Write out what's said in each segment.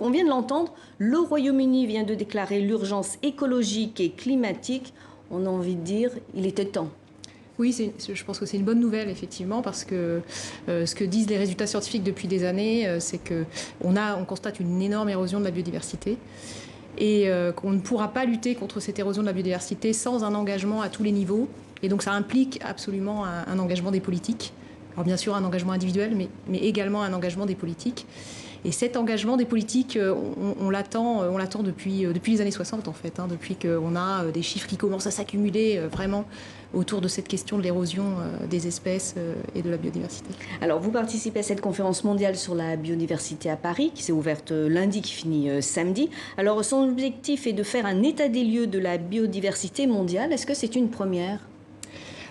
on vient de l'entendre, le Royaume-Uni vient de déclarer l'urgence écologique et climatique. On a envie de dire, il était temps. Oui, je pense que c'est une bonne nouvelle, effectivement, parce que ce que disent les résultats scientifiques depuis des années, c'est qu'on constate une énorme érosion de la biodiversité et qu'on ne pourra pas lutter contre cette érosion de la biodiversité sans un engagement à tous les niveaux. Et donc ça implique absolument un engagement des politiques. Alors bien sûr un engagement individuel, mais également un engagement des politiques. Et cet engagement des politiques, on l'attend depuis les années 60 en fait, depuis qu'on a des chiffres qui commencent à s'accumuler vraiment autour de cette question de l'érosion des espèces et de la biodiversité. Alors vous participez à cette conférence mondiale sur la biodiversité à Paris, qui s'est ouverte lundi, qui finit samedi. Alors son objectif est de faire un état des lieux de la biodiversité mondiale. Est-ce que c'est une première ?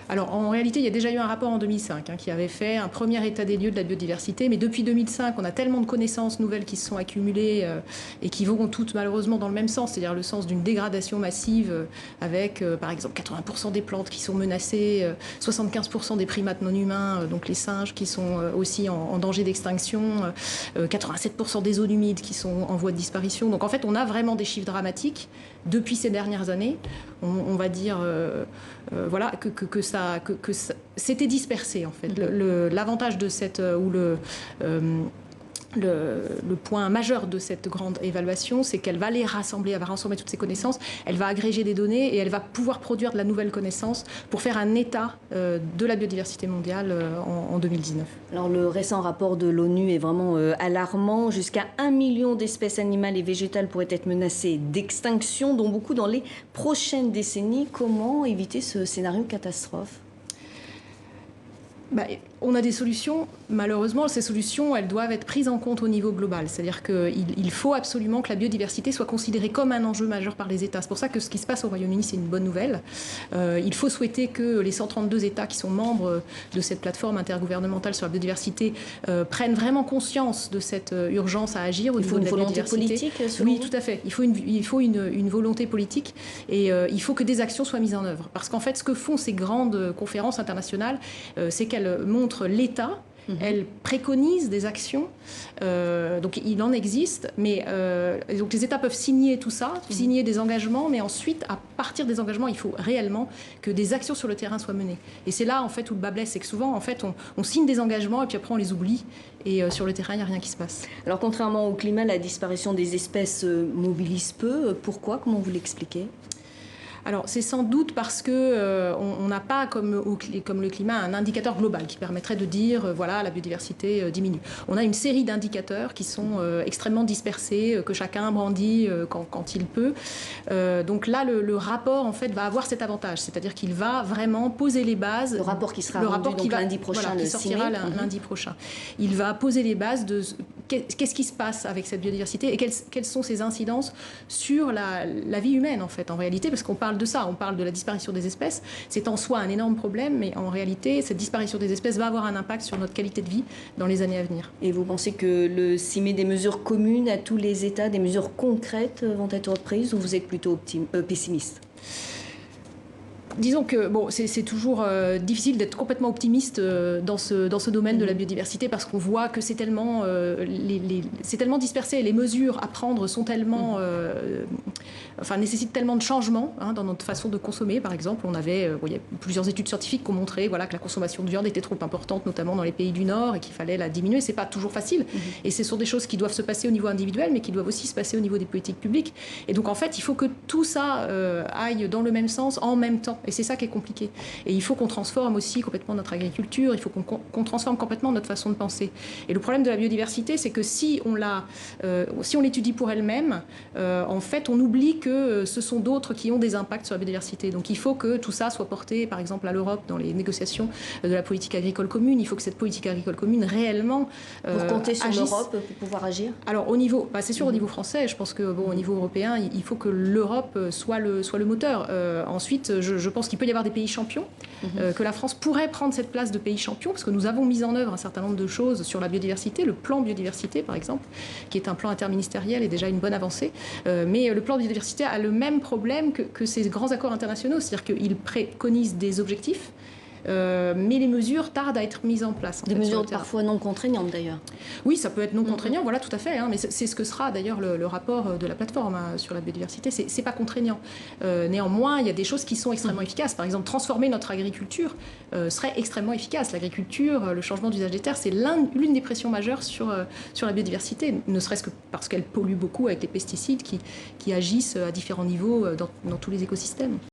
Alors en réalité, il y a déjà eu un rapport en 2005 qui avait fait un premier état des lieux de la biodiversité, mais depuis 2005, on a tellement de connaissances nouvelles qui se sont accumulées et qui vont toutes malheureusement dans le même sens, c'est-à-dire le sens d'une dégradation massive avec par exemple 80% des plantes qui sont menacées, 75% des primates non humains, donc les singes qui sont aussi en danger d'extinction, 87% des zones humides qui sont en voie de disparition. Donc en fait, on a vraiment des chiffres dramatiques depuis ces dernières années. On va dire voilà, que ça s'était dispersé en fait. L'avantage de cette le point majeur de cette grande évaluation, c'est qu'elle va les rassembler, elle va rassembler toutes ces connaissances, elle va agréger des données et elle va pouvoir produire de la nouvelle connaissance pour faire un état de la biodiversité mondiale en 2019. Alors le récent rapport de l'ONU est vraiment alarmant. Jusqu'à 1 million d'espèces animales et végétales pourraient être menacées d'extinction, dont beaucoup dans les prochaines décennies. Comment éviter ce scénario catastrophe ? On a des solutions. Malheureusement, ces solutions, elles doivent être prises en compte au niveau global. C'est-à-dire qu'il faut absolument que la biodiversité soit considérée comme un enjeu majeur par les États. C'est pour ça que ce qui se passe au Royaume-Uni, c'est une bonne nouvelle. Il faut souhaiter que les 132 États qui sont membres de cette plateforme intergouvernementale sur la biodiversité prennent vraiment conscience de cette urgence à agir au niveau de la biodiversité. Il faut une volonté politique, oui, tout à fait. Il faut une volonté politique et il faut que des actions soient mises en œuvre. Parce qu'en fait, ce que font ces grandes conférences internationales, c'est qu'elles montrent l'État. Elle préconise des actions, donc il en existe, mais donc les États peuvent signer tout ça, signer des engagements, mais ensuite, à partir des engagements, il faut réellement que des actions sur le terrain soient menées. Et c'est là, en fait, où le bas blesse, c'est que souvent, en fait, on signe des engagements et puis après, on les oublie, et sur le terrain, il n'y a rien qui se passe. Alors, contrairement au climat, la disparition des espèces mobilise peu. Pourquoi ? Comment vous l'expliquez ? Alors, c'est sans doute parce qu'on n'a pas, comme le climat, un indicateur global qui permettrait de dire, voilà, la biodiversité diminue. On a une série d'indicateurs qui sont extrêmement dispersés, que chacun brandit quand il peut. Donc là, le rapport, en fait, va avoir cet avantage. C'est-à-dire qu'il va vraiment poser les bases. Le rapport qui sera rendu lundi prochain, voilà, qui sortira lundi prochain. Il va poser les bases de qu'est-ce qui se passe avec cette biodiversité et quelles sont ses incidences sur la vie humaine, en fait, en réalité, parce qu'on parle de ça, on parle de la disparition des espèces. C'est en soi un énorme problème, mais en réalité, cette disparition des espèces va avoir un impact sur notre qualité de vie dans les années à venir. Et vous pensez que s'il met des mesures communes à tous les États, des mesures concrètes vont être prises, ou vous êtes plutôt pessimiste ? Disons que c'est toujours difficile d'être complètement optimiste dans ce domaine de la biodiversité parce qu'on voit que c'est tellement, c'est tellement dispersé, les mesures à prendre sont tellement, nécessitent tellement de changements dans notre façon de consommer. Par exemple, il y a plusieurs études scientifiques qui ont montré que la consommation de viande était trop importante, notamment dans les pays du Nord, et qu'il fallait la diminuer. C'est pas toujours facile. Et ce sont des choses qui doivent se passer au niveau individuel, mais qui doivent aussi se passer au niveau des politiques publiques. Et donc, en fait, il faut que tout ça aille dans le même sens en même temps. Et c'est ça qui est compliqué. Et il faut qu'on transforme aussi complètement notre agriculture, il faut qu'on transforme complètement notre façon de penser. Et le problème de la biodiversité, c'est que si on l'étudie pour elle-même, en fait, on oublie que ce sont d'autres qui ont des impacts sur la biodiversité. Donc il faut que tout ça soit porté, par exemple, à l'Europe dans les négociations de la politique agricole commune. Il faut que cette politique agricole commune réellement Vous comptez sur l'Europe pour pouvoir agir ? Alors au niveau, c'est sûr au niveau français, je pense que au niveau européen, il faut que l'Europe soit le moteur. Ensuite, je pense qu'il peut y avoir des pays champions, que la France pourrait prendre cette place de pays champion, parce que nous avons mis en œuvre un certain nombre de choses sur la biodiversité, le plan biodiversité par exemple, qui est un plan interministériel et déjà une bonne avancée, mais le plan biodiversité a le même problème que ces grands accords internationaux, c'est-à-dire qu'il préconise des objectifs, mais les mesures tardent à être mises en place. Des mesures parfois non contraignantes d'ailleurs. Oui, ça peut être non contraignant, voilà, tout à fait. Mais c'est ce que sera d'ailleurs le rapport de la plateforme sur la biodiversité. C'est pas contraignant. Néanmoins, il y a des choses qui sont extrêmement efficaces. Par exemple, transformer notre agriculture serait extrêmement efficace. L'agriculture, le changement d'usage des terres, c'est l'une des pressions majeures sur la biodiversité, ne serait-ce que parce qu'elle pollue beaucoup avec les pesticides qui agissent à différents niveaux dans tous les écosystèmes.